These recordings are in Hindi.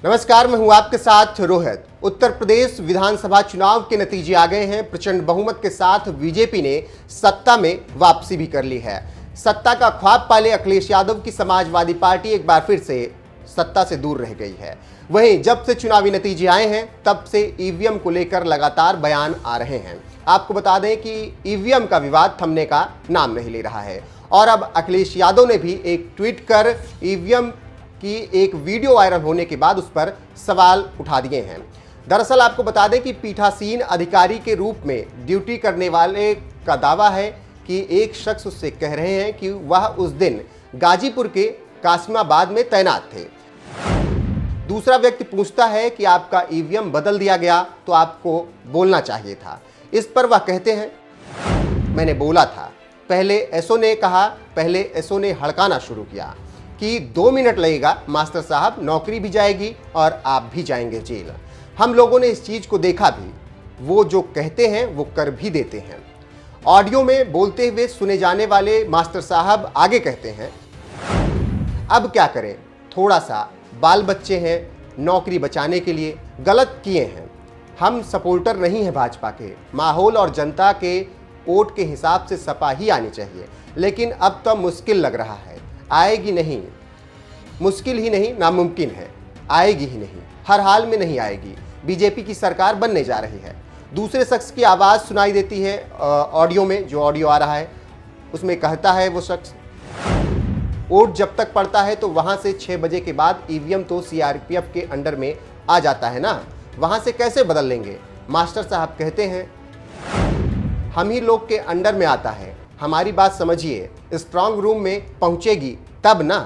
नमस्कार, मैं हूं आपके साथ रोहित। उत्तर प्रदेश विधानसभा चुनाव के नतीजे आ गए हैं। प्रचंड बहुमत के साथ बीजेपी ने सत्ता में वापसी भी कर ली है। सत्ता का ख्वाब पाले अखिलेश यादव की समाजवादी पार्टी एक बार फिर से सत्ता से दूर रह गई है। वहीं जब से चुनावी नतीजे आए हैं तब से ईवीएम को लेकर लगातार बयान आ रहे हैं। आपको बता दें कि ईवीएम का विवाद थमने का नाम नहीं ले रहा है और अब अखिलेश यादव ने भी एक ट्वीट कर ईवीएम की एक वीडियो वायरल होने के बाद उस पर सवाल उठा दिए हैं। दरअसल आपको बता दें कि पीठासीन अधिकारी के रूप में ड्यूटी करने वाले का दावा है कि एक शख्स उससे कह रहे हैं कि वह उस दिन गाजीपुर के कासिमाबाद में तैनात थे। दूसरा व्यक्ति पूछता है कि आपका ईवीएम बदल दिया गया तो आपको बोलना चाहिए था। इस पर वह कहते हैं, मैंने बोला था। पहले एसओ ने कहा, पहले एसओ ने हड़काना शुरू किया कि 2 मिनट लगेगा मास्टर साहब, नौकरी भी जाएगी और आप भी जाएंगे जेल। हम लोगों ने इस चीज को देखा भी, वो जो कहते हैं वो कर भी देते हैं। ऑडियो में बोलते हुए सुने जाने वाले मास्टर साहब आगे कहते हैं, अब क्या करें, थोड़ा सा बाल बच्चे हैं, नौकरी बचाने के लिए गलत किए हैं। हम सपोर्टर नहीं हैं भाजपा के, माहौल और जनता के वोट के हिसाब से सपा ही आनी चाहिए, लेकिन अब तो मुश्किल लग रहा है। आएगी नहीं, मुश्किल ही नहीं नामुमकिन है, आएगी ही नहीं, हर हाल में नहीं आएगी। बीजेपी की सरकार बनने जा रही है। दूसरे शख्स की आवाज़ सुनाई देती है ऑडियो में, जो ऑडियो आ रहा है उसमें कहता है वो शख्स, वोट जब तक पड़ता है तो वहाँ से 6 बजे के बाद ईवीएम तो सीआरपीएफ के अंडर में आ जाता है ना, वहाँ से कैसे बदल लेंगे। मास्टर साहब कहते हैं, हम ही लोग के अंडर में आता है, हमारी बात समझिए, स्ट्रांग रूम में पहुंचेगी तब ना।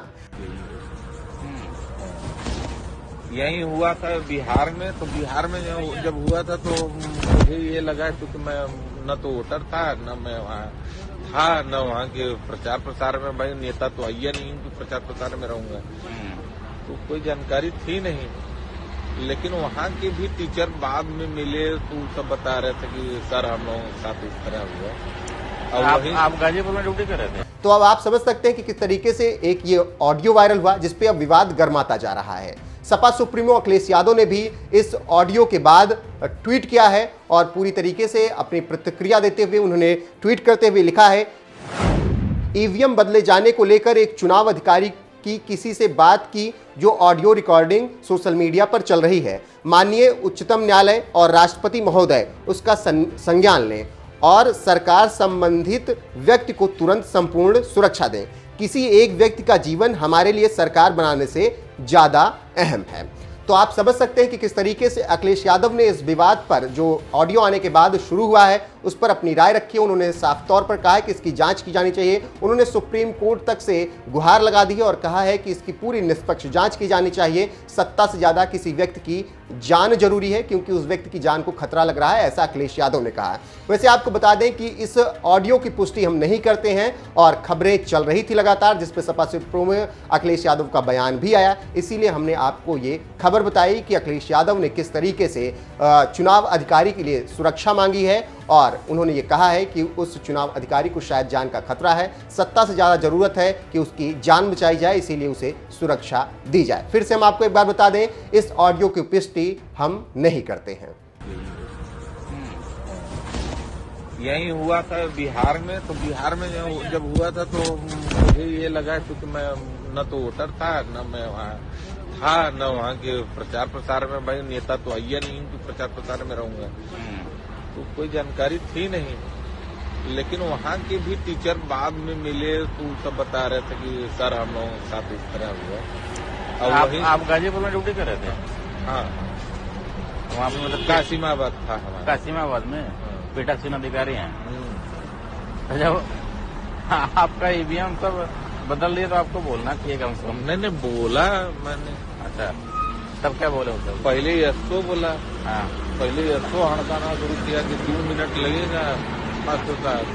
यही हुआ था बिहार में, तो बिहार में जब हुआ था तो मुझे ये लगा क्योंकि मैं न तो वोटर था, न मैं वहाँ था, न वहाँ के प्रचार प्रसार में, भाई नेता तो आइया नहीं कि प्रचार प्रसार में रहूंगा, तो कोई जानकारी थी नहीं। लेकिन वहाँ के भी टीचर बाद में मिले तो सब बता रहे थे कि सर हम लोगों के साथ इस तरह हुआ। आप गाजीपुर में ड्यूटी कर रहे थे, तो अब आप समझ सकते हैं कि किस तरीके से एक ये ऑडियो वायरल हुआ जिसपे अब विवाद गर्माता जा रहा है। सपा सुप्रीमो अखिलेश यादव ने भी इस ऑडियो के बाद ट्वीट किया है और पूरी तरीके से अपनी प्रतिक्रिया देते हुए उन्होंने ट्वीट करते हुए लिखा है, ईवीएम बदले जाने को लेकर एक चुनाव अधिकारी की किसी से बात की जो ऑडियो रिकॉर्डिंग सोशल मीडिया पर चल रही है। माननीय उच्चतम न्यायालय और राष्ट्रपति महोदय उसका संज्ञान लें और सरकार संबंधित व्यक्ति को तुरंत संपूर्ण सुरक्षा दें। किसी एक व्यक्ति का जीवन हमारे लिए सरकार बनाने से ज़्यादा अहम है। तो आप समझ सकते हैं कि किस तरीके से अखिलेश यादव ने इस विवाद पर, जो ऑडियो आने के बाद शुरू हुआ है, उस पर अपनी राय रखी है। उन्होंने साफ तौर पर कहा है कि इसकी जांच की जानी चाहिए। उन्होंने सुप्रीम कोर्ट तक से गुहार लगा दी है और कहा है कि इसकी पूरी निष्पक्ष जांच की जानी चाहिए। सत्ता से ज़्यादा किसी व्यक्ति की जान जरूरी है क्योंकि उस व्यक्ति की जान को खतरा लग रहा है, ऐसा अखिलेश यादव ने कहा है। वैसे आपको बता दें कि इस ऑडियो की पुष्टि हम नहीं करते हैं और खबरें चल रही थी लगातार जिसपे सपा सुप्रीमो अखिलेश यादव का बयान भी आया, इसीलिए हमने आपको ये खबर बताई कि अखिलेश यादव ने किस तरीके से चुनाव अधिकारी के लिए सुरक्षा मांगी है और उन्होंने ये कहा है कि उस चुनाव अधिकारी को शायद जान का खतरा है, सत्ता से ज़्यादा ज़रूरत है कि उसकी जान बचाई जाए, इसीलिए उसे सुरक्षा दी जाए। फिर से हम आपको एक बार बता दें, इस ऑडियो की पुष्टि हम नहीं करते हैं। यही हुआ था बिहार में, तो बिहार में जब हुआ था तो मुझे ये लगा क्योंकि मैं न तो वोटर था, न मैं वहाँ था, न वहाँ के प्रचार प्रसार में, भाई नेता तो आइया नहीं कि प्रचार प्रसार में रहूंगा, तो कोई जानकारी थी नहीं। लेकिन वहाँ के भी टीचर बाद में मिले तो सब बता रहे थे कि सर हम लोगों के साथ इस तरह हुआ। और आप गाजीपुर में ड्यूटी कर रहे थे? हाँ, वहाँ पे मतलब कासिमाबाद था हमारा। कासिमाबाद में पीठासीन अधिकारी हैं। जब आपका ईवीएम सब बदल दिया तो आपको बोलना चाहिए कम से कम। मैंने बोला, मैंने। अच्छा, तब क्या बोले मतलब? पहले एसओ बोला। हाँ, पहले एसओ हड़काना शुरू किया कि 2 मिनट लगेगा मास्टर साहब,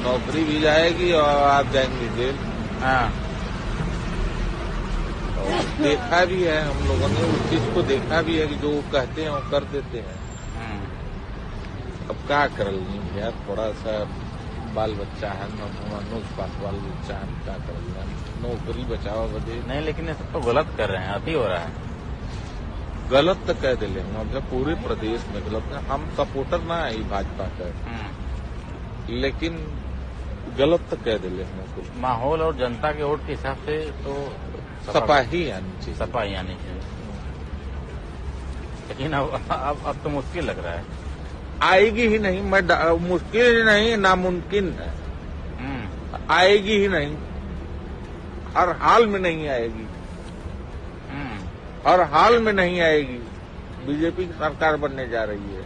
नौकरी भी जाएगी और आप जाएंगे जेल। हाँ, देखा भी है हम लोगों ने, उस चीज को देखा भी है कि जो कहते हैं वो कर देते हैं। अब क्या कर लेंगे यार, थोड़ा सा बाल बच्चा है, पास बाल बच्चा है, क्या कर लिया, नौकरी बचाओ बदे। नहीं लेकिन ये सब तो गलत कर रहे हैं, अति हो रहा है। गलत तो कह दिले मतलब पूरे प्रदेश में गलत है। हम सपोर्टर ना है भाजपा का, लेकिन गलत तो कह दिले कुछ। माहौल और जनता के वोट के हिसाब से तो सपा ही आनी चाहिए। सपा ही आनी चाहिए, लेकिन अब तो मुश्किल लग रहा है। आएगी ही नहीं, मुश्किल ही नहीं, नामुमकिन है। आएगी ही नहीं, हर हाल में नहीं आएगी, हर हाल में नहीं आएगी। बीजेपी की सरकार बनने जा रही है,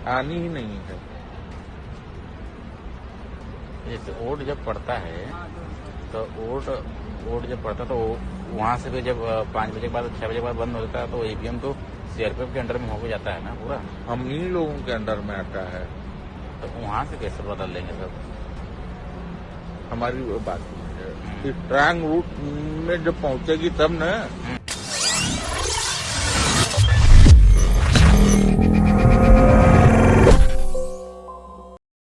आनी ही नहीं है। जैसे वोट जब पड़ता है तो वोट जब पड़ता है तो वहां से भी जब 5 बजे के बाद 6 बजे के बाद बंद हो जाता है तो ईवीएम तो सीआरपीएफ के अंडर में होकर जाता है ना पूरा। हम ही लोगों के अंडर में आता है, तो वहां से कैसे बदल लेंगे सब? हमारी वो बात नहीं है। स्ट्रांग रूट में जब पहुंचेगी तब न